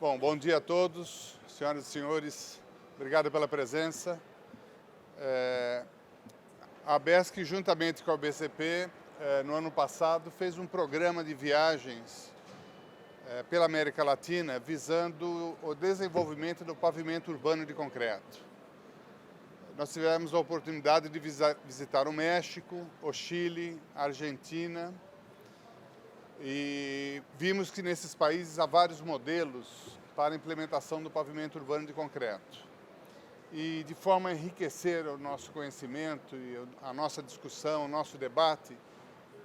Bom dia a todos, senhoras e senhores, obrigado pela presença. A ABESC, juntamente com a BCP, no ano passado, fez um programa de viagens pela América Latina, visando o desenvolvimento do pavimento urbano de concreto. Nós tivemos a oportunidade de visitar o México, o Chile, a Argentina, e vimos que nesses países há vários modelos para a implementação do pavimento urbano de concreto. E de forma a enriquecer o nosso conhecimento e a nossa discussão, o nosso debate,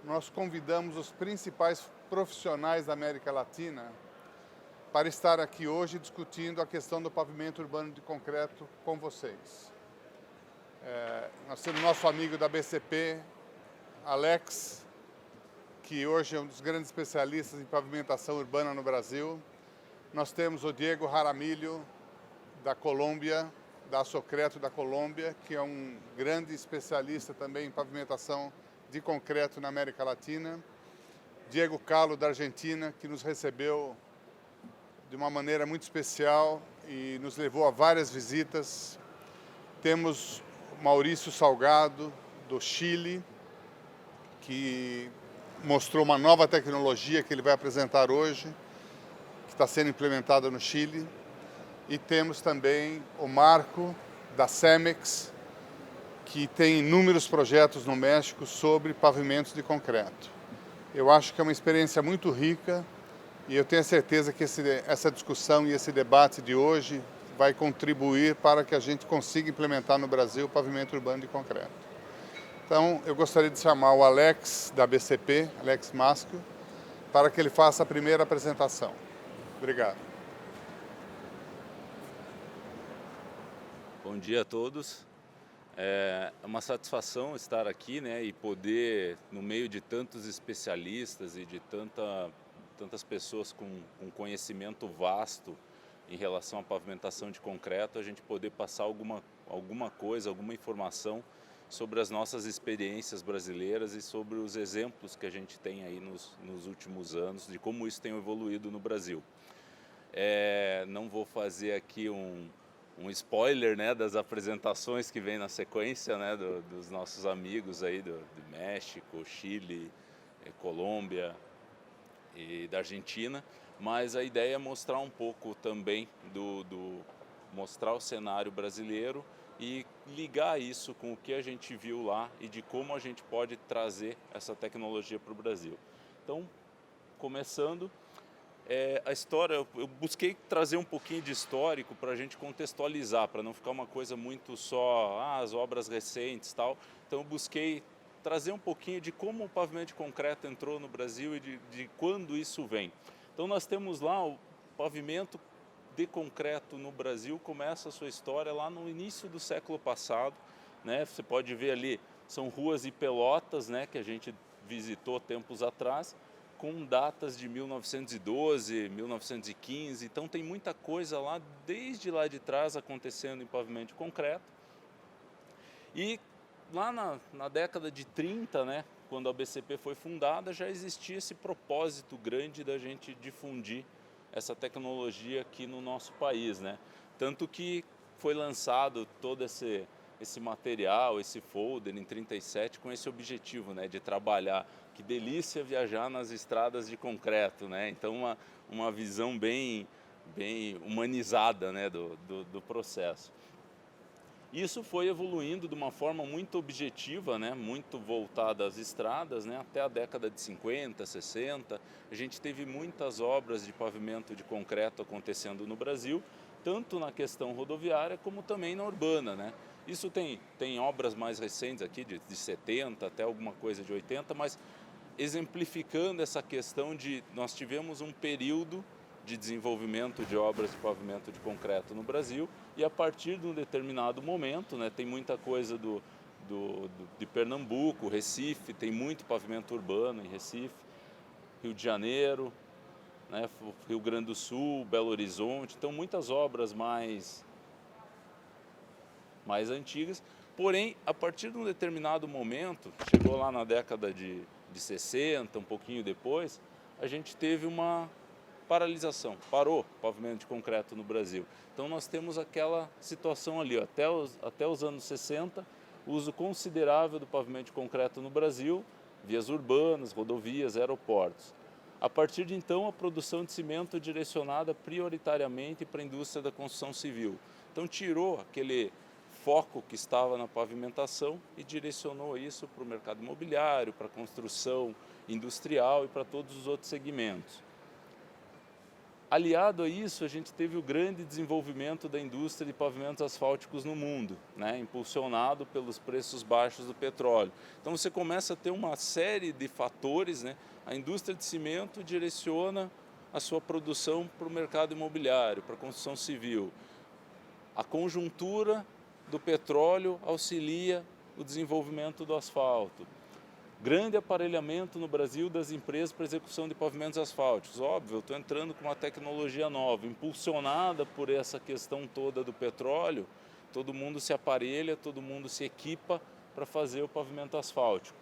nós convidamos os principais profissionais da América Latina para estar aqui hoje discutindo a questão do pavimento urbano de concreto com vocês. Nós temos nosso amigo da BCP, Alex, que hoje é um dos grandes especialistas em pavimentação urbana no Brasil. Nós temos o Diego Jaramillo, da Colômbia, da Socreto da Colômbia, que é um grande especialista também em pavimentação de concreto na América Latina. Diego Calo, da Argentina, que nos recebeu de uma maneira muito especial e nos levou a várias visitas. Temos Maurício Salgado, do Chile, que mostrou uma nova tecnologia que ele vai apresentar hoje, que está sendo implementada no Chile. E temos também o Marco, da Cemex, que tem inúmeros projetos no México sobre pavimentos de concreto. Eu acho que é uma experiência muito rica e eu tenho certeza que essa discussão e esse debate de hoje vai contribuir para que a gente consiga implementar no Brasil o pavimento urbano de concreto. Então, eu gostaria de chamar o Alex, da BCP, Alex Maschio, para que ele faça a primeira apresentação. Obrigado. Bom dia a todos. É uma satisfação estar aqui, né, e poder, no meio de tantos especialistas e de tantas pessoas com conhecimento vasto em relação à pavimentação de concreto, a gente poder passar alguma coisa, alguma informação sobre as nossas experiências brasileiras e sobre os exemplos que a gente tem aí nos últimos anos, de como isso tem evoluído no Brasil. Não vou fazer aqui um spoiler, né, das apresentações que vem na sequência, né, dos nossos amigos aí do México, Chile, Colômbia e da Argentina, mas a ideia é mostrar um pouco também mostrar o cenário brasileiro e ligar isso com o que a gente viu lá e de como a gente pode trazer essa tecnologia para o Brasil. Então, começando, a história, eu busquei trazer um pouquinho de histórico para a gente contextualizar, para não ficar uma coisa muito só, as obras recentes e tal. Então eu busquei trazer um pouquinho de como o pavimento de concreto entrou no Brasil e de quando isso vem. Então nós temos lá o pavimento de concreto no Brasil, começa a sua história lá no início do século passado, né? Você pode ver ali, são ruas e pelotas, né, que a gente visitou tempos atrás, com datas de 1912, 1915, então tem muita coisa lá, desde lá de trás, acontecendo em pavimento de concreto. E lá na década de 30, né, quando a BCP foi fundada, já existia esse propósito grande da gente difundir essa tecnologia aqui no nosso país, né? Tanto que foi lançado todo esse material, esse folder em 37 com esse objetivo, né, de trabalhar. Que delícia viajar nas estradas de concreto, né? Então uma visão bem humanizada, né, do processo. Isso foi evoluindo de uma forma muito objetiva, né, muito voltada às estradas, né, até a década de 50, 60. A gente teve muitas obras de pavimento de concreto acontecendo no Brasil, tanto na questão rodoviária como também na urbana, né? Isso tem obras mais recentes aqui, de 70 até alguma coisa de 80, mas exemplificando essa questão de nós tivemos um período de desenvolvimento de obras de pavimento de concreto no Brasil e a partir de um determinado momento, né, tem muita coisa de Pernambuco, Recife, tem muito pavimento urbano em Recife, Rio de Janeiro, né, Rio Grande do Sul, Belo Horizonte, então muitas obras mais antigas, porém, a partir de um determinado momento, chegou lá na década de 60, um pouquinho depois, a gente teve uma paralisação, parou o pavimento de concreto no Brasil. Então nós temos aquela situação ali, ó, até os anos 60, uso considerável do pavimento de concreto no Brasil, vias urbanas, rodovias, aeroportos. A partir de então, a produção de cimento é direcionada prioritariamente para a indústria da construção civil. Então tirou aquele foco que estava na pavimentação e direcionou isso para o mercado imobiliário, para a construção industrial e para todos os outros segmentos. Aliado a isso, a gente teve o grande desenvolvimento da indústria de pavimentos asfálticos no mundo, né, impulsionado pelos preços baixos do petróleo. Então você começa a ter uma série de fatores, né? A indústria de cimento direciona a sua produção para o mercado imobiliário, para a construção civil. A conjuntura do petróleo auxilia o desenvolvimento do asfalto. Grande aparelhamento no Brasil das empresas para execução de pavimentos asfálticos. Óbvio, eu estou entrando com uma tecnologia nova, impulsionada por essa questão toda do petróleo, todo mundo se aparelha, todo mundo se equipa para fazer o pavimento asfáltico.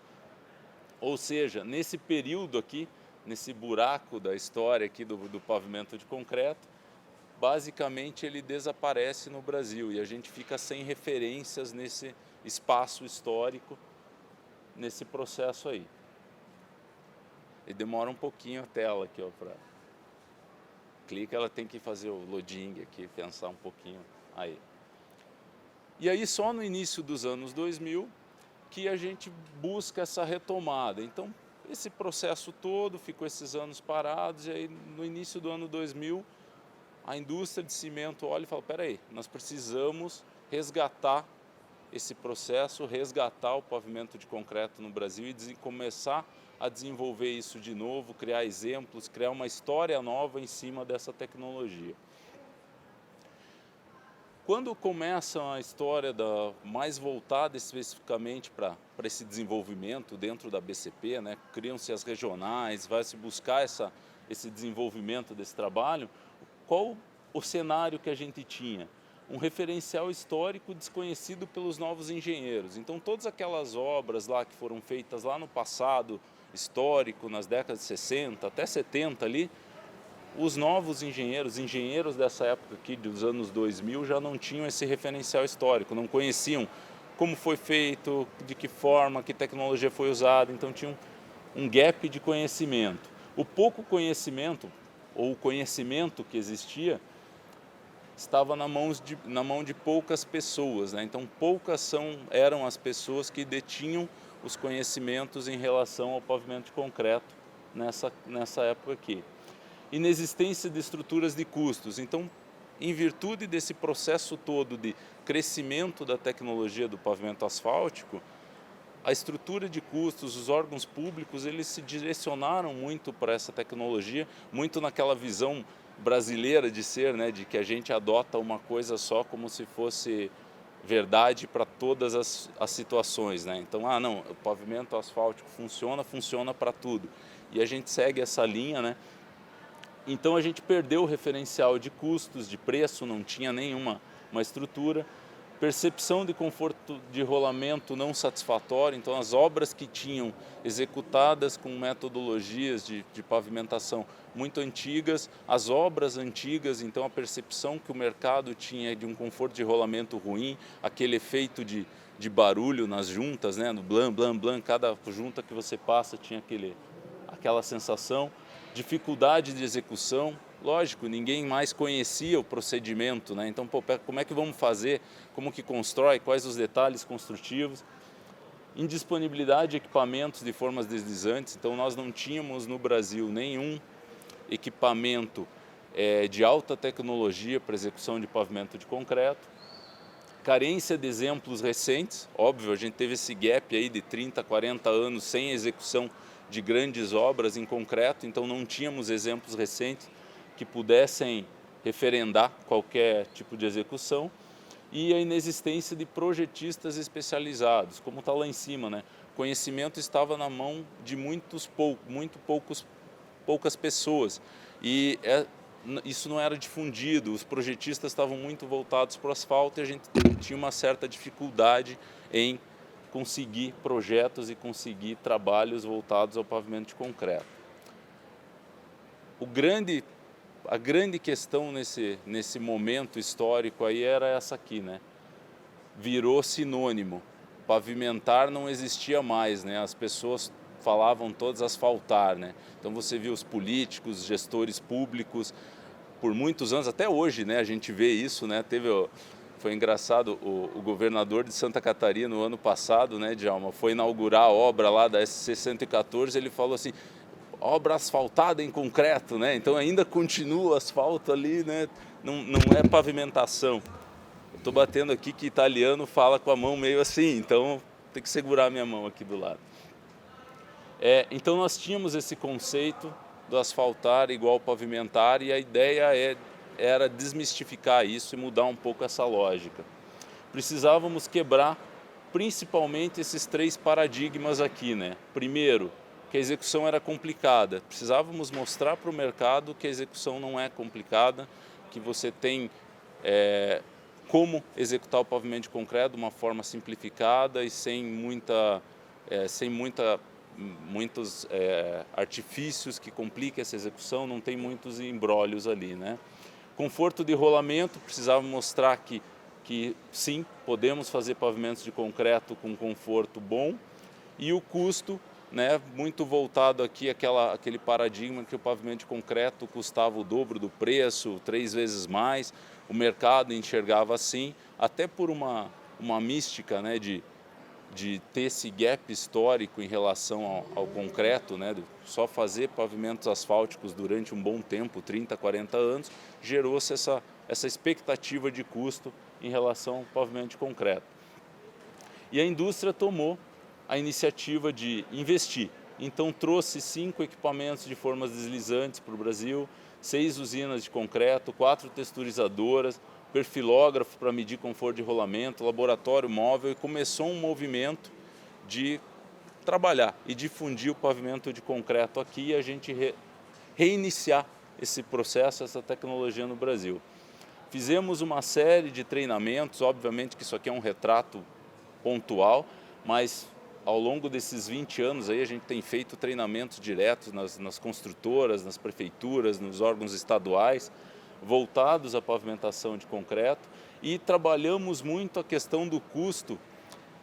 Ou seja, nesse período aqui, nesse buraco da história aqui do pavimento de concreto, basicamente ele desaparece no Brasil e a gente fica sem referências nesse espaço histórico, nesse processo aí. E demora um pouquinho a tela aqui, ó, para clica, ela tem que fazer o loading aqui, pensar um pouquinho aí. E aí só no início dos anos 2000 que a gente busca essa retomada. Então, esse processo todo ficou esses anos parados e aí no início do ano 2000 a indústria de cimento olha e fala, peraí, nós precisamos resgatar esse processo, resgatar o pavimento de concreto no Brasil e começar a desenvolver isso de novo, criar exemplos, criar uma história nova em cima dessa tecnologia. Quando começa a história mais voltada especificamente para esse desenvolvimento dentro da BCP, né, criam-se as regionais, vai se buscar esse desenvolvimento desse trabalho, qual o cenário que a gente tinha? Um referencial histórico desconhecido pelos novos engenheiros. Então, todas aquelas obras lá que foram feitas lá no passado histórico, nas décadas de 60 até 70 ali, os novos engenheiros dessa época aqui, dos anos 2000, já não tinham esse referencial histórico, não conheciam como foi feito, de que forma, que tecnologia foi usada, então tinha um gap de conhecimento. O pouco conhecimento, ou o conhecimento que existia, estava na mão de poucas pessoas, né? Então poucas eram as pessoas que detinham os conhecimentos em relação ao pavimento de concreto nessa época aqui. Inexistência de estruturas de custos. Então, em virtude desse processo todo de crescimento da tecnologia do pavimento asfáltico, a estrutura de custos, os órgãos públicos, eles se direcionaram muito para essa tecnologia, muito naquela visão brasileira de ser, né, de que a gente adota uma coisa só como se fosse verdade para todas as situações, né? Então, não, o pavimento asfáltico funciona para tudo. E a gente segue essa linha, né? Então a gente perdeu o referencial de custos, de preço, não tinha nenhuma estrutura. Percepção de conforto de rolamento não satisfatório, então as obras que tinham executadas com metodologias de pavimentação muito antigas, as obras antigas, então a percepção que o mercado tinha de um conforto de rolamento ruim, aquele efeito de barulho nas juntas, né, no blam, blam, blam, cada junta que você passa tinha aquela sensação, dificuldade de execução. Lógico, ninguém mais conhecia o procedimento, né? Então, como é que vamos fazer, como que constrói, quais os detalhes construtivos. Indisponibilidade de equipamentos de formas deslizantes, então nós não tínhamos no Brasil nenhum equipamento de alta tecnologia para execução de pavimento de concreto. Carência de exemplos recentes, óbvio, a gente teve esse gap aí de 30, 40 anos sem execução de grandes obras em concreto, então não tínhamos exemplos recentes que pudessem referendar qualquer tipo de execução, e a inexistência de projetistas especializados, como está lá em cima, né? O conhecimento estava na mão de poucas pessoas, e isso não era difundido, os projetistas estavam muito voltados para o asfalto e a gente tinha uma certa dificuldade em conseguir projetos e conseguir trabalhos voltados ao pavimento de concreto. O grande a grande questão nesse momento histórico aí era essa aqui, né? Virou sinônimo. Pavimentar não existia mais, né? As pessoas falavam todas asfaltar, né? Então você viu os políticos, gestores públicos, por muitos anos, até hoje, né? A gente vê isso, né? Foi engraçado, o governador de Santa Catarina no ano passado, né, Djalma, foi inaugurar a obra lá da SC 114, ele falou assim, obra asfaltada em concreto, né? Então ainda continua o asfalto ali, né? Não é pavimentação. Eu estou batendo aqui que italiano fala com a mão meio assim, então tem que segurar a minha mão aqui do lado. Então nós tínhamos esse conceito do asfaltar igual pavimentar e a ideia era desmistificar isso e mudar um pouco essa lógica. Precisávamos quebrar principalmente esses 3 paradigmas aqui, né? Primeiro, que a execução era complicada. Precisávamos mostrar para o mercado que a execução não é complicada, que você tem como executar o pavimento de concreto de uma forma simplificada e sem muitos artifícios que compliquem essa execução, não tem muitos embrólios ali, né? Conforto de rolamento, precisava mostrar que sim, podemos fazer pavimentos de concreto com conforto bom, e o custo, né, muito voltado aqui aquele paradigma que o pavimento de concreto custava o dobro do preço, 3 vezes mais, o mercado enxergava assim, até por uma mística, né, de ter esse gap histórico em relação ao concreto, né, de só fazer pavimentos asfálticos durante um bom tempo, 30, 40 anos, gerou-se essa expectativa de custo em relação ao pavimento de concreto. E a indústria tomou a iniciativa de investir. Então trouxe 5 equipamentos de formas deslizantes para o Brasil, 6 usinas de concreto, 4 texturizadoras, perfilógrafo para medir conforto de rolamento, laboratório móvel, e começou um movimento de trabalhar e difundir o pavimento de concreto aqui e a gente reiniciar esse processo, essa tecnologia no Brasil. Fizemos uma série de treinamentos, obviamente que isso aqui é um retrato pontual, mas ao longo desses 20 anos aí a gente tem feito treinamentos diretos nas construtoras, nas prefeituras, nos órgãos estaduais, voltados à pavimentação de concreto, e trabalhamos muito a questão do custo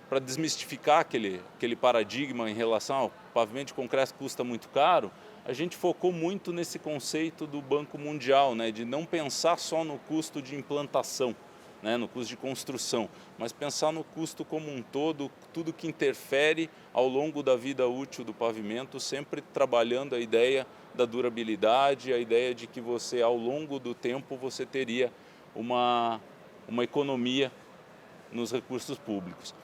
para desmistificar aquele paradigma em relação ao pavimento de concreto custa muito caro. A gente focou muito nesse conceito do Banco Mundial, né, de não pensar só no custo de implantação, né, no custo de construção, mas pensar no custo como um todo, tudo que interfere ao longo da vida útil do pavimento, sempre trabalhando a ideia da durabilidade, a ideia de que você, ao longo do tempo, você teria uma economia nos recursos públicos.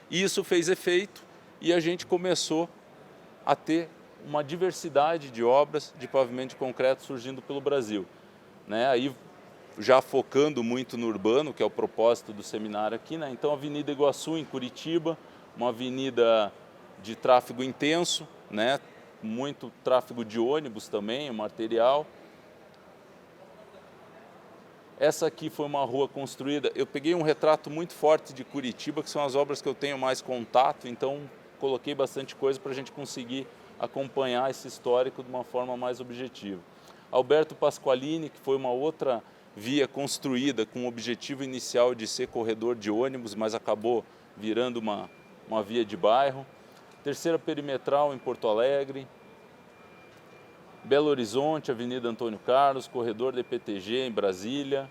E isso fez efeito e a gente começou a ter uma diversidade de obras de pavimento de concreto surgindo pelo Brasil, né? Aí já focando muito no urbano, que é o propósito do seminário aqui, né? Então, a Avenida Iguaçu, em Curitiba, uma avenida de tráfego intenso, né? Muito tráfego de ônibus também, o material. Essa aqui foi uma rua construída, eu peguei um retrato muito forte de Curitiba, que são as obras que eu tenho mais contato, então coloquei bastante coisa para a gente conseguir acompanhar esse histórico de uma forma mais objetiva. Alberto Pasqualini, que foi uma outra via construída com o objetivo inicial de ser corredor de ônibus, mas acabou virando uma via de bairro. Terceira perimetral em Porto Alegre. Belo Horizonte, Avenida Antônio Carlos, corredor da EPTG em Brasília.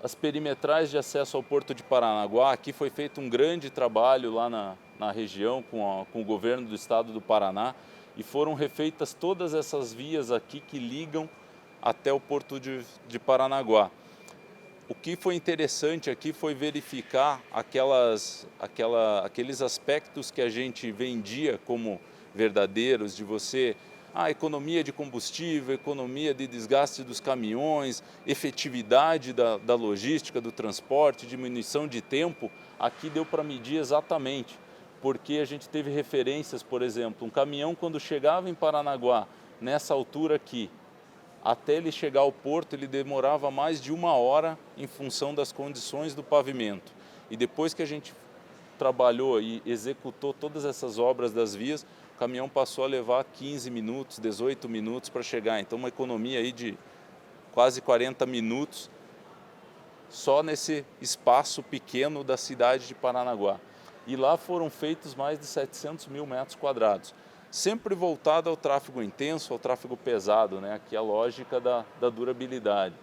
As perimetrais de acesso ao Porto de Paranaguá, aqui foi feito um grande trabalho lá na região com o governo do estado do Paraná, e foram refeitas todas essas vias aqui que ligam até o Porto de Paranaguá. O que foi interessante aqui foi verificar aqueles aspectos que a gente vendia como verdadeiros, de você, economia de combustível, economia de desgaste dos caminhões, efetividade da logística, do transporte, diminuição de tempo. Aqui deu para medir exatamente, porque a gente teve referências, por exemplo, um caminhão quando chegava em Paranaguá, nessa altura aqui, até ele chegar ao porto, ele demorava mais de 1 hora em função das condições do pavimento. E depois que a gente trabalhou e executou todas essas obras das vias, o caminhão passou a levar 15 minutos, 18 minutos para chegar. Então, uma economia aí de quase 40 minutos só nesse espaço pequeno da cidade de Paranaguá. E lá foram feitos mais de 700 mil metros quadrados, sempre voltado ao tráfego intenso, ao tráfego pesado, né? Aqui a lógica da durabilidade.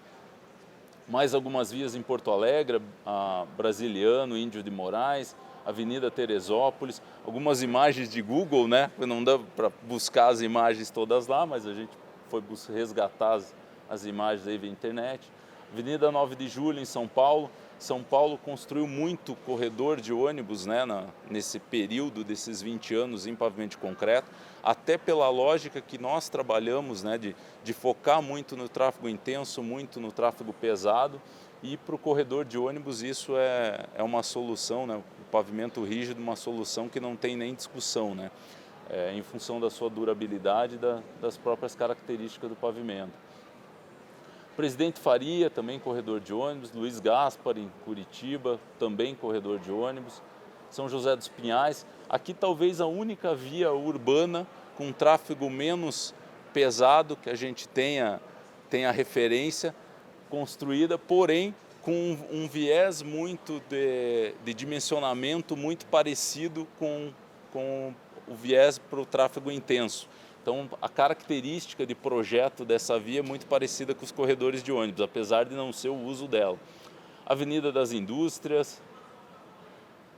Mais algumas vias em Porto Alegre, a Brasiliano, Índio de Moraes, Avenida Teresópolis, algumas imagens de Google, né? Não dá para buscar as imagens todas lá, mas a gente foi resgatar as imagens aí via internet. Avenida 9 de Julho, em São Paulo. São Paulo construiu muito corredor de ônibus, né, nesse período desses 20 anos em pavimento de concreto, até pela lógica que nós trabalhamos, né, de focar muito no tráfego intenso, muito no tráfego pesado, e para o corredor de ônibus isso é uma solução, né, o pavimento rígido, uma solução que não tem nem discussão, né, em função da sua durabilidade e das próprias características do pavimento. Presidente Faria, também corredor de ônibus, Luiz Gaspar, em Curitiba, também corredor de ônibus, São José dos Pinhais, aqui talvez a única via urbana com tráfego menos pesado que a gente tenha referência, construída, porém com um viés muito de dimensionamento muito parecido com o viés para o tráfego intenso. Então, a característica de projeto dessa via é muito parecida com os corredores de ônibus, apesar de não ser o uso dela. Avenida das Indústrias,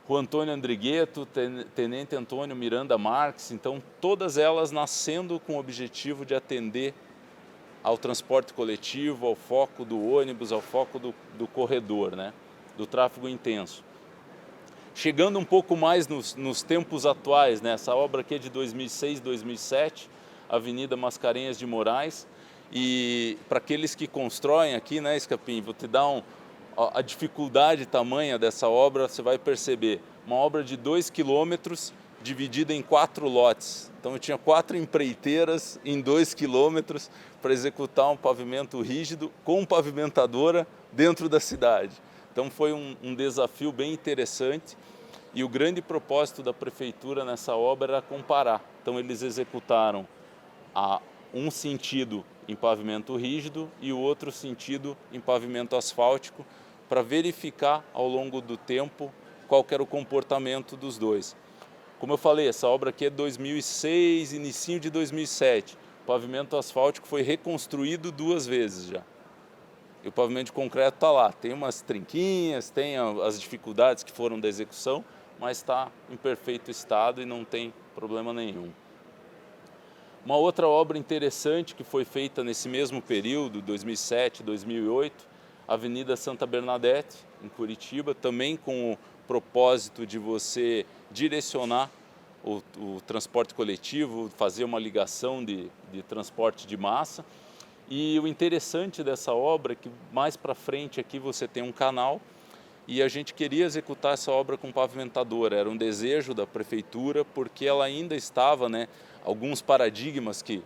Rua Antônio Andrigueto, Tenente Antônio Miranda Marques, então todas elas nascendo com o objetivo de atender ao transporte coletivo, ao foco do ônibus, ao foco do corredor, né? Do tráfego intenso. Chegando um pouco mais nos tempos atuais, né? Essa obra aqui é de 2006, 2007, Avenida Mascarenhas de Moraes, e para aqueles que constroem aqui, né, Escapim, vou te dar a dificuldade tamanha dessa obra, você vai perceber, uma obra de 2 quilômetros dividida em 4 lotes, então eu tinha 4 empreiteiras em 2 quilômetros para executar um pavimento rígido com pavimentadora dentro da cidade, então foi um desafio bem interessante. E o grande propósito da prefeitura nessa obra era comparar. Então eles executaram um sentido em pavimento rígido e o outro sentido em pavimento asfáltico para verificar ao longo do tempo qual era o comportamento dos dois. Como eu falei, essa obra aqui é 2006, início de 2007. O pavimento asfáltico foi reconstruído 2 vezes já. E o pavimento de concreto está lá. Tem umas trinquinhas, tem as dificuldades que foram da execução, mas está em perfeito estado e não tem problema nenhum. Uma outra obra interessante que foi feita nesse mesmo período, 2007, 2008, Avenida Santa Bernadette, em Curitiba, também com o propósito de você direcionar o transporte coletivo, fazer uma ligação de transporte de massa. E o interessante dessa obra é que mais para frente aqui você tem um canal, e a gente queria executar essa obra com pavimentadora, era um desejo da prefeitura, porque ela ainda estava, né, alguns paradigmas que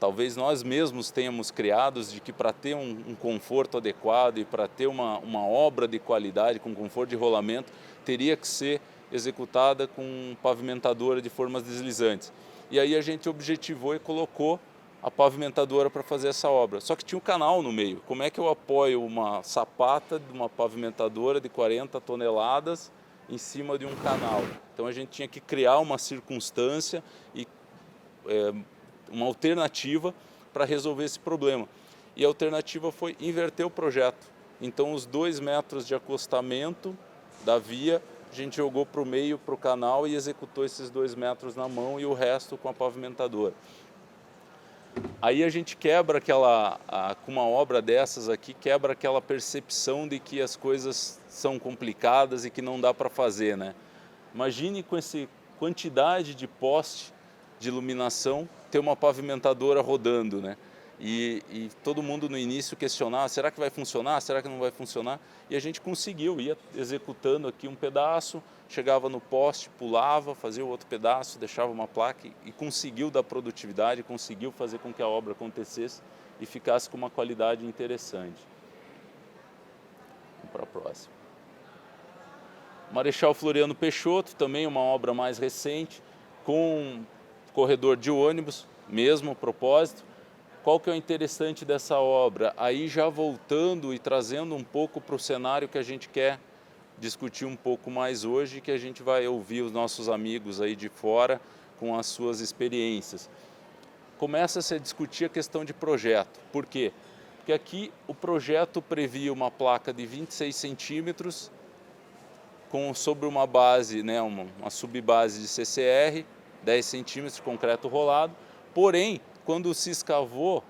talvez nós mesmos tenhamos criados, de que para ter um conforto adequado e para ter uma obra de qualidade, com conforto de rolamento, teria que ser executada com pavimentadora de formas deslizantes. E aí a gente objetivou e colocou a pavimentadora para fazer essa obra. Só que tinha um canal no meio. Como é que eu apoio uma sapata de uma pavimentadora de 40 toneladas em cima de um canal? Então a gente tinha que criar uma circunstância e uma alternativa para resolver esse problema. E a alternativa foi inverter o projeto. Então os 2 metros de acostamento da via a gente jogou para o meio, para o canal, e executou esses 2 metros na mão e o resto com a pavimentadora. Aí a gente quebra com uma obra dessas aqui, quebra aquela percepção de que as coisas são complicadas e que não dá para fazer, né? Imagine com essa quantidade de poste de iluminação, ter uma pavimentadora rodando, né? E todo mundo no início questionava, será que vai funcionar, será que não vai funcionar? E a gente conseguiu, ia executando aqui um pedaço, chegava no poste, pulava, fazia o outro pedaço, deixava uma placa e conseguiu dar produtividade, conseguiu fazer com que a obra acontecesse e ficasse com uma qualidade interessante. Vamos para a próxima. Marechal Floriano Peixoto, também uma obra mais recente, com corredor de ônibus, mesmo propósito. Qual que é o interessante dessa obra? Aí já voltando e trazendo um pouco para o cenário que a gente quer discutir um pouco mais hoje, que a gente vai ouvir os nossos amigos aí de fora com as suas experiências. Começa-se a discutir a questão de projeto. Por quê? Porque aqui o projeto previa uma placa de 26 centímetros sobre uma base, né, uma subbase de CCR, 10 centímetros de concreto rolado. Porém, quando se escavou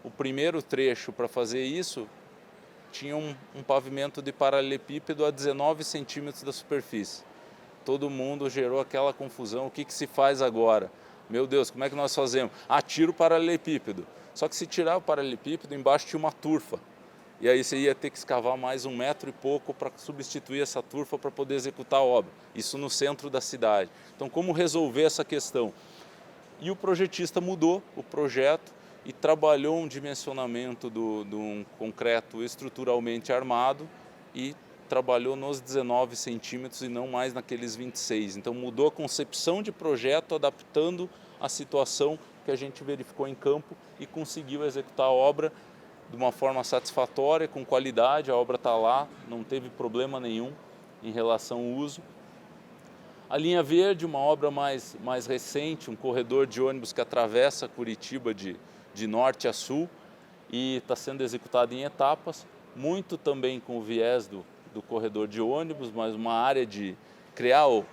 o primeiro trecho para fazer isso, tinha um pavimento de paralelepípedo a 19 centímetros da superfície. Todo mundo gerou aquela confusão, o que se faz agora? Meu Deus, como é que nós fazemos? Tira o paralelepípedo. Só que se tirar o paralelepípedo, embaixo tinha uma turfa. E aí você ia ter que escavar mais 1 metro e pouco para substituir essa turfa para poder executar a obra. Isso no centro da cidade. Então, como resolver essa questão? E o projetista mudou o projeto e trabalhou um dimensionamento de um concreto estruturalmente armado e trabalhou nos 19 centímetros e não mais naqueles 26. Então mudou a concepção de projeto, adaptando a situação que a gente verificou em campo e conseguiu executar a obra de uma forma satisfatória, com qualidade. A obra está lá, não teve problema nenhum em relação ao uso. A linha verde, uma obra mais recente, um corredor de ônibus que atravessa Curitiba de norte a sul e está sendo executado em etapas, muito também com o viés do corredor de ônibus, mas uma área de criar o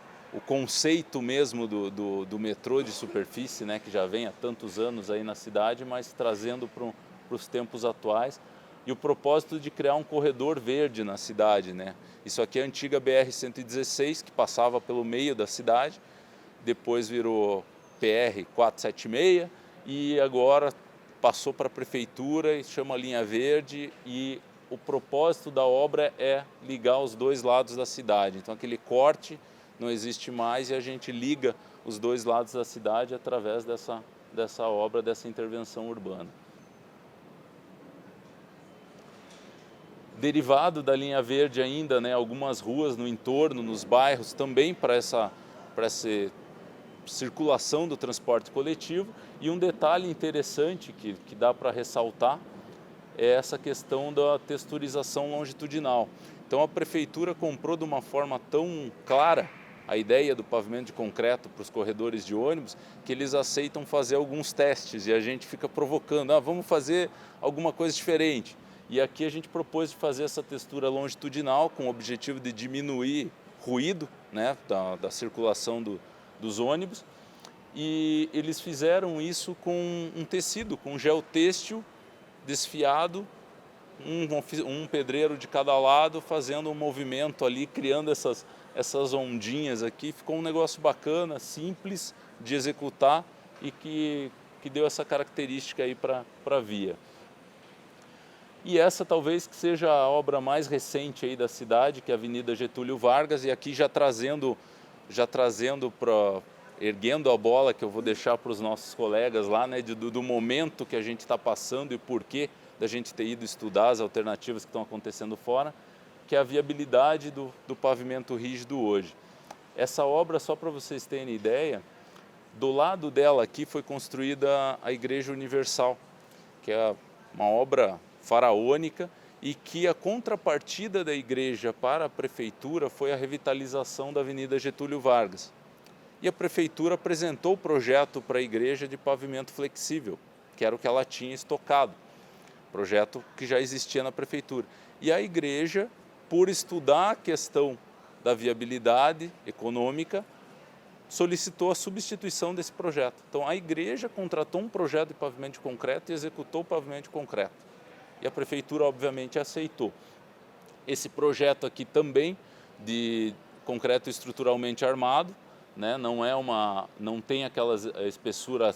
conceito mesmo do metrô de superfície, né, que já vem há tantos anos aí na cidade, mas trazendo para os tempos atuais. E o propósito de criar um corredor verde na cidade, né? Isso aqui é a antiga BR-116, que passava pelo meio da cidade, depois virou PR-476 e agora passou para a prefeitura e chama Linha Verde, e o propósito da obra é ligar os dois lados da cidade. Então aquele corte não existe mais e a gente liga os dois lados da cidade através dessa obra, dessa intervenção urbana. Derivado da linha verde ainda, né, algumas ruas no entorno, nos bairros, também para essa circulação do transporte coletivo. E um detalhe interessante que dá para ressaltar é essa questão da texturização longitudinal. Então a prefeitura comprou de uma forma tão clara a ideia do pavimento de concreto para os corredores de ônibus, que eles aceitam fazer alguns testes e a gente fica provocando, vamos fazer alguma coisa diferente. E aqui a gente propôs de fazer essa textura longitudinal com o objetivo de diminuir ruído, né, da circulação dos ônibus. E eles fizeram isso com um tecido, com gel têxtil desfiado, um pedreiro de cada lado fazendo um movimento ali, criando essas ondinhas aqui. Ficou um negócio bacana, simples de executar e que deu essa característica aí para a via. E essa talvez que seja a obra mais recente aí da cidade, que é a Avenida Getúlio Vargas, e aqui já trazendo erguendo a bola, que eu vou deixar para os nossos colegas lá, né, do momento que a gente está passando e porquê da gente ter ido estudar as alternativas que estão acontecendo fora, que é a viabilidade do pavimento rígido hoje. Essa obra, só para vocês terem ideia, do lado dela aqui foi construída a Igreja Universal, que é uma obra faraônica, e que a contrapartida da igreja para a prefeitura foi a revitalização da Avenida Getúlio Vargas. E a prefeitura apresentou o projeto para a igreja de pavimento flexível, que era o que ela tinha estocado, projeto que já existia na prefeitura. E a igreja, por estudar a questão da viabilidade econômica, solicitou a substituição desse projeto. Então a igreja contratou um projeto de pavimento de concreto e executou o pavimento de concreto. E a prefeitura, obviamente, aceitou. Esse projeto aqui também, de concreto estruturalmente armado, né, não tem aquela espessura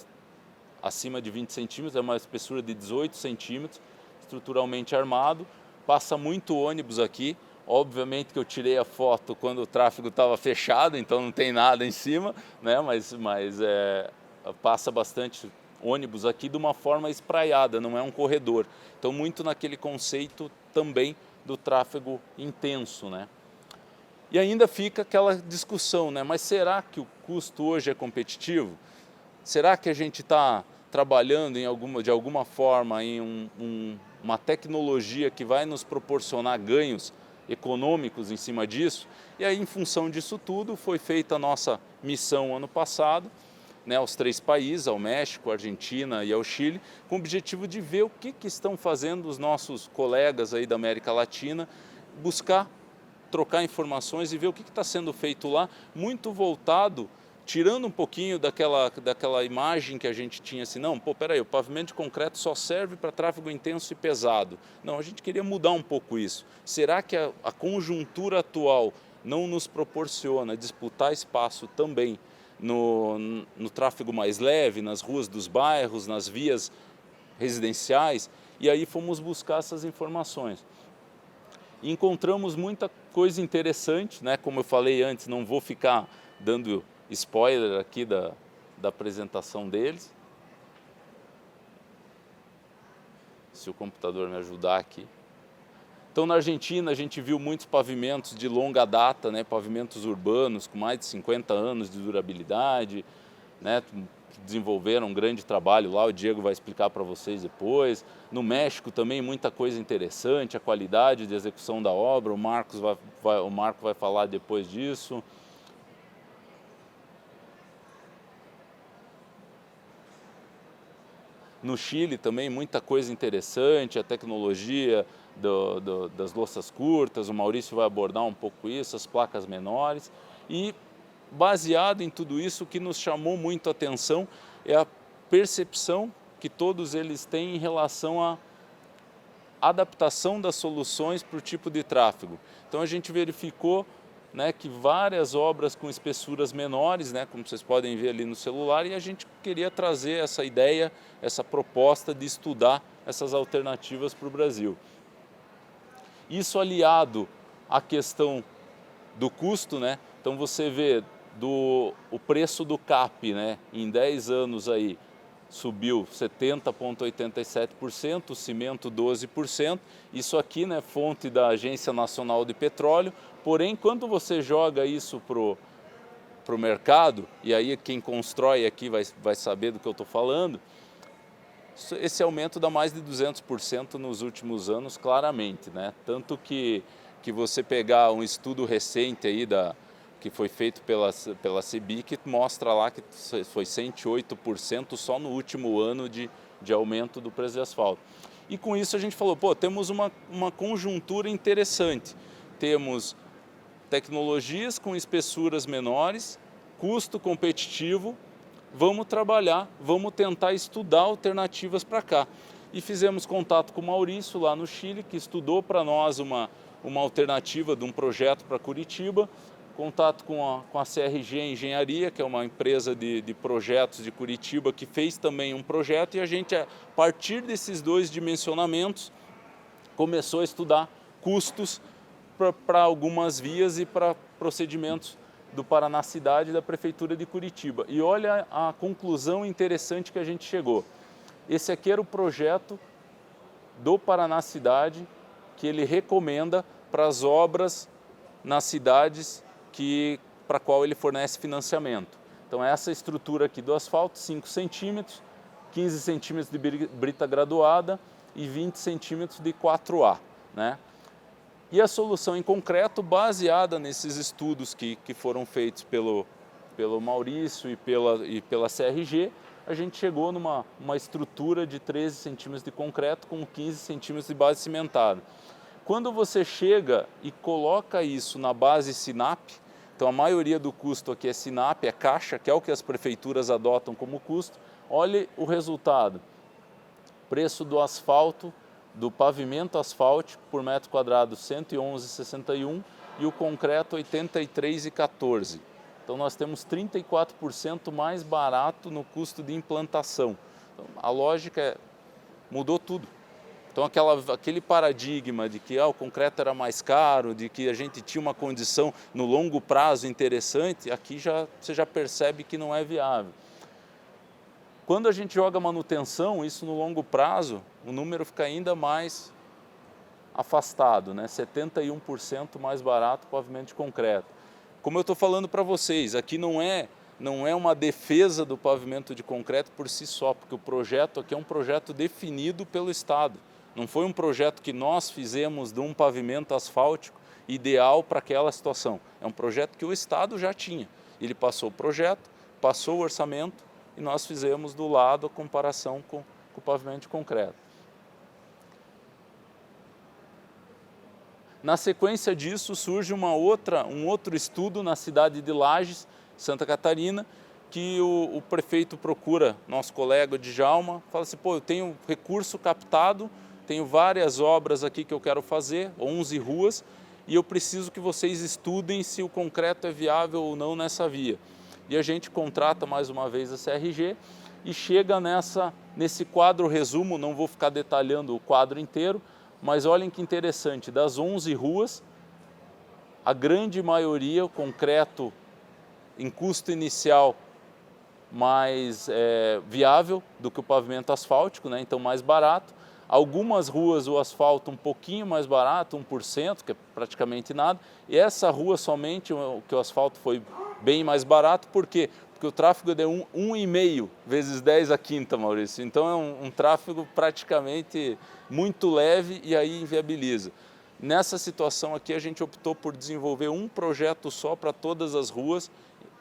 acima de 20 centímetros, é uma espessura de 18 centímetros, estruturalmente armado. Passa muito ônibus aqui. Obviamente que eu tirei a foto quando o tráfego estava fechado, então não tem nada em cima, né, mas passa bastante ônibus aqui de uma forma espraiada, não é um corredor. Então muito naquele conceito também do tráfego intenso, né? E ainda fica aquela discussão, né? Mas será que o custo hoje é competitivo? Será que a gente está trabalhando de alguma forma em uma tecnologia que vai nos proporcionar ganhos econômicos em cima disso? E aí, em função disso tudo, foi feita a nossa missão ano passado, né, aos 3 países, ao México, à Argentina e ao Chile, com o objetivo de ver o que estão fazendo os nossos colegas aí da América Latina, buscar trocar informações e ver o que está sendo feito lá, muito voltado, tirando um pouquinho daquela imagem que a gente tinha assim, não, pô, peraí, o pavimento de concreto só serve para tráfego intenso e pesado. Não, a gente queria mudar um pouco isso. Será que a conjuntura atual não nos proporciona disputar espaço também no tráfego mais leve, nas ruas dos bairros, nas vias residenciais? E aí fomos buscar essas informações. E encontramos muita coisa interessante, né? Como eu falei antes, não vou ficar dando spoiler aqui da apresentação deles. Se o computador me ajudar aqui. Então, na Argentina, a gente viu muitos pavimentos de longa data, né? Pavimentos urbanos com mais de 50 anos de durabilidade, né? Desenvolveram um grande trabalho lá, o Diego vai explicar para vocês depois. No México também muita coisa interessante, a qualidade de execução da obra, o Marco vai falar depois disso. No Chile também muita coisa interessante, a tecnologia das louças curtas, o Maurício vai abordar um pouco isso, as placas menores. E baseado em tudo isso, o que nos chamou muito a atenção é a percepção que todos eles têm em relação à adaptação das soluções para o tipo de tráfego. Então a gente verificou, né, que várias obras com espessuras menores, né, como vocês podem ver ali no celular, e a gente queria trazer essa ideia, essa proposta de estudar essas alternativas para o Brasil. Isso aliado à questão do custo, né? Então você vê o preço do CAP, né, em 10 anos aí subiu 70,87%, o cimento 12%, isso aqui, né, fonte da Agência Nacional de Petróleo, porém quando você joga isso pro mercado, e aí quem constrói aqui vai saber do que eu estou falando, esse aumento dá mais de 200% nos últimos anos, claramente, né? Tanto que você pegar um estudo recente aí que foi feito pela CBIC, mostra lá que foi 108% só no último ano de aumento do preço de asfalto. E com isso a gente falou, pô, temos uma conjuntura interessante. Temos tecnologias com espessuras menores, custo competitivo, vamos trabalhar, vamos tentar estudar alternativas para cá. E fizemos contato com o Maurício lá no Chile, que estudou para nós uma alternativa de um projeto para Curitiba, contato com a CRG Engenharia, que é uma empresa de projetos de Curitiba, que fez também um projeto, e a gente, a partir desses 2 dimensionamentos, começou a estudar custos para algumas vias e para procedimentos do Paraná Cidade e da Prefeitura de Curitiba. E olha a conclusão interessante que a gente chegou. Esse aqui era o projeto do Paraná Cidade que ele recomenda para as obras nas cidades para a qual ele fornece financiamento. Então essa estrutura aqui do asfalto, 5 centímetros, 15 centímetros de brita graduada e 20 centímetros de 4A, né? E a solução em concreto, baseada nesses estudos que foram feitos pelo Maurício e pela CRG, a gente chegou numa estrutura de 13 centímetros de concreto com 15 centímetros de base cimentada. Quando você chega e coloca isso na base SINAP, então a maioria do custo aqui é SINAP, é caixa, que é o que as prefeituras adotam como custo, olhe o resultado. Preço do asfalto, do pavimento asfáltico por metro quadrado 111,61 e o concreto 83,14. Então nós temos 34% mais barato no custo de implantação. Então, a lógica mudou tudo. Então aquele paradigma de que o concreto era mais caro, de que a gente tinha uma condição no longo prazo interessante, aqui você já percebe que não é viável. Quando a gente joga manutenção, isso no longo prazo, o número fica ainda mais afastado, né? 71% mais barato o pavimento de concreto. Como eu estou falando para vocês, aqui não é uma defesa do pavimento de concreto por si só, porque o projeto aqui é um projeto definido pelo Estado. Não foi um projeto que nós fizemos de um pavimento asfáltico ideal para aquela situação. É um projeto que o Estado já tinha. Ele passou o projeto, passou o orçamento e nós fizemos do lado a comparação com o pavimento de concreto. Na sequência disso, surge um outro estudo na cidade de Lages, Santa Catarina, que o prefeito procura nosso colega Djalma, fala assim, pô, eu tenho recurso captado, tenho várias obras aqui que eu quero fazer, 11 ruas, e eu preciso que vocês estudem se o concreto é viável ou não nessa via. E a gente contrata mais uma vez a CRG e chega nesse quadro resumo, não vou ficar detalhando o quadro inteiro, mas olhem que interessante, das 11 ruas, a grande maioria, o concreto em custo inicial mais viável do que o pavimento asfáltico, né? Então mais barato. Algumas ruas o asfalto um pouquinho mais barato, 1%, que é praticamente nada. E essa rua somente, que o asfalto foi bem mais barato, por quê? Porque o tráfego é de 1,5 vezes 10 a quinta, Maurício. Então é um tráfego praticamente muito leve e aí inviabiliza. Nessa situação aqui a gente optou por desenvolver um projeto só para todas as ruas,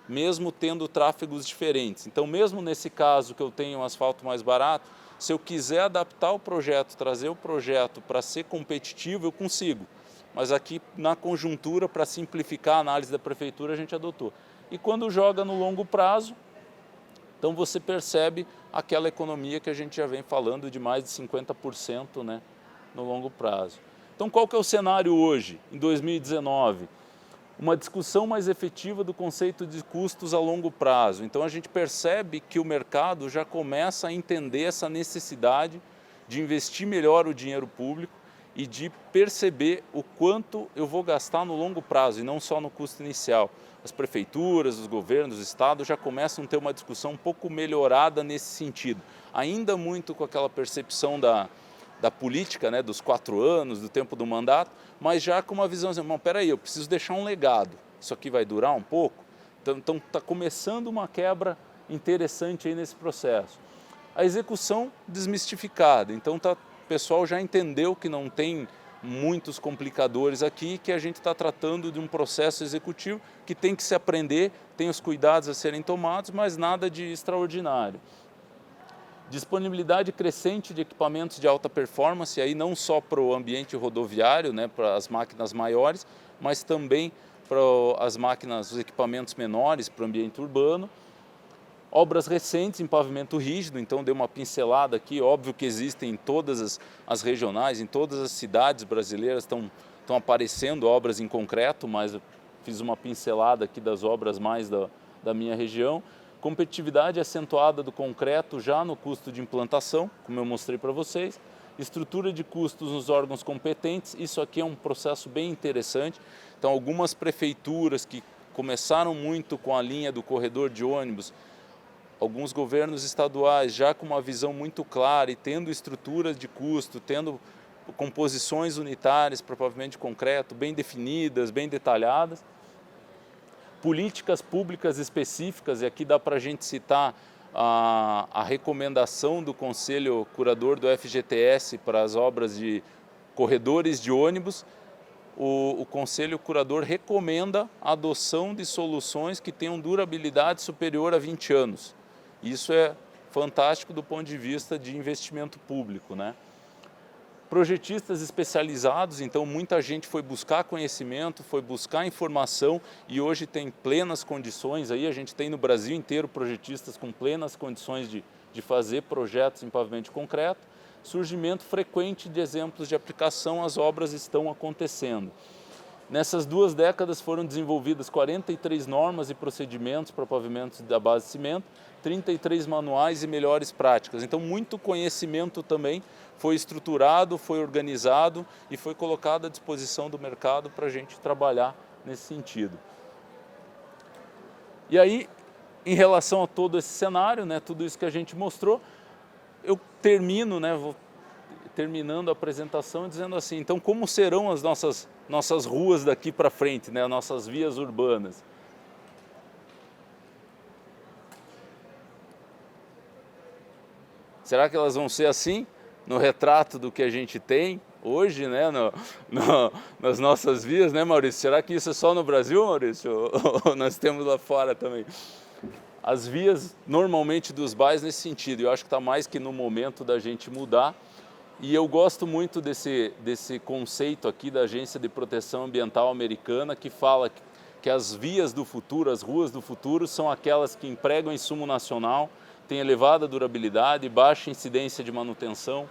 mesmo tendo tráfegos diferentes. Então mesmo nesse caso que eu tenho um asfalto mais barato, se eu quiser adaptar o projeto, trazer o projeto para ser competitivo, eu consigo. Mas aqui na conjuntura, para simplificar a análise da prefeitura, a gente adotou. E quando joga no longo prazo, então você percebe aquela economia que a gente já vem falando de mais de 50%, né, no longo prazo. Então qual que é o cenário hoje, em 2019? Uma discussão mais efetiva do conceito de custos a longo prazo. Então a gente percebe que o mercado já começa a entender essa necessidade de investir melhor o dinheiro público e de perceber o quanto eu vou gastar no longo prazo e não só no custo inicial. As prefeituras, os governos, os estados já começam a ter uma discussão um pouco melhorada nesse sentido. Ainda muito com aquela percepção da política, né, dos 4 anos, do tempo do mandato, mas já com uma visão assim, peraí, eu preciso deixar um legado, isso aqui vai durar um pouco? Então está começando uma quebra interessante aí nesse processo. A execução desmistificada, então o pessoal já entendeu que não tem muitos complicadores aqui, que a gente está tratando de um processo executivo que tem que se aprender, tem os cuidados a serem tomados, mas nada de extraordinário. Disponibilidade crescente de equipamentos de alta performance, aí não só para o ambiente rodoviário, né, para as máquinas maiores, mas também para as máquinas, os equipamentos menores, para o ambiente urbano. Obras recentes em pavimento rígido, então dei uma pincelada aqui, óbvio que existem em todas as regionais, em todas as cidades brasileiras estão aparecendo obras em concreto, mas eu fiz uma pincelada aqui das obras mais da minha região. Competitividade acentuada do concreto já no custo de implantação, como eu mostrei para vocês. Estrutura de custos nos órgãos competentes, isso aqui é um processo bem interessante. Então algumas prefeituras que começaram muito com a linha do corredor de ônibus, alguns governos estaduais já com uma visão muito clara e tendo estruturas de custo, tendo composições unitárias para pavimento de concreto bem definidas, bem detalhadas. Políticas públicas específicas, e aqui dá para a gente citar a recomendação do Conselho Curador do FGTS para as obras de corredores de ônibus. O Conselho Curador recomenda a adoção de soluções que tenham durabilidade superior a 20 anos. Isso é fantástico do ponto de vista de investimento público, né? Projetistas especializados, então muita gente foi buscar conhecimento, foi buscar informação e hoje tem plenas condições, aí a gente tem no Brasil inteiro projetistas com plenas condições de fazer projetos em pavimento de concreto. Surgimento frequente de exemplos de aplicação, as obras estão acontecendo. Nessas 2 décadas foram desenvolvidas 43 normas e procedimentos para pavimentos da base de cimento, 33 manuais e melhores práticas. Então muito conhecimento também foi estruturado, foi organizado e foi colocado à disposição do mercado para a gente trabalhar nesse sentido. E aí, em relação a todo esse cenário, né, tudo isso que a gente mostrou, eu termino, né, vou terminando a apresentação dizendo assim, então como serão as nossas ruas daqui para frente, né? Nossas vias urbanas? Será que elas vão ser assim, no retrato do que a gente tem hoje, né, nas nossas vias, né, Maurício? Será que isso é só no Brasil, Maurício? Ou nós temos lá fora também? As vias, normalmente, dos bairros nesse sentido. Eu acho que está mais que no momento da gente mudar. E eu gosto muito desse conceito aqui da Agência de Proteção Ambiental Americana, que fala que as vias do futuro, as ruas do futuro, são aquelas que empregam insumo nacional, têm elevada durabilidade, baixa incidência de manutenção,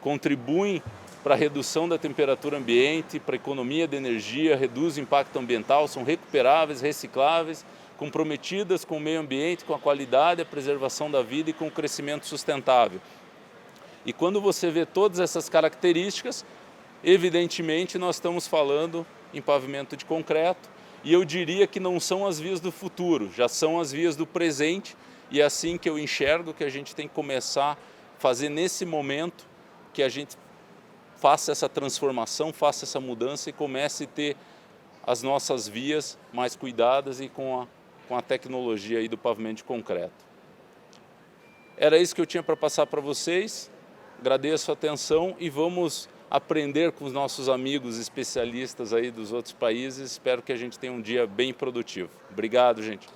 contribuem para a redução da temperatura ambiente, para a economia de energia, reduz o impacto ambiental, são recuperáveis, recicláveis, comprometidas com o meio ambiente, com a qualidade, a preservação da vida e com o crescimento sustentável. E quando você vê todas essas características, evidentemente nós estamos falando em pavimento de concreto, e eu diria que não são as vias do futuro, já são as vias do presente, e é assim que eu enxergo que a gente tem que começar a fazer nesse momento, que a gente faça essa transformação, faça essa mudança e comece a ter as nossas vias mais cuidadas e com a tecnologia aí do pavimento de concreto. Era isso que eu tinha para passar para vocês, agradeço a atenção e vamos aprender com os nossos amigos especialistas aí dos outros países, espero que a gente tenha um dia bem produtivo. Obrigado, gente.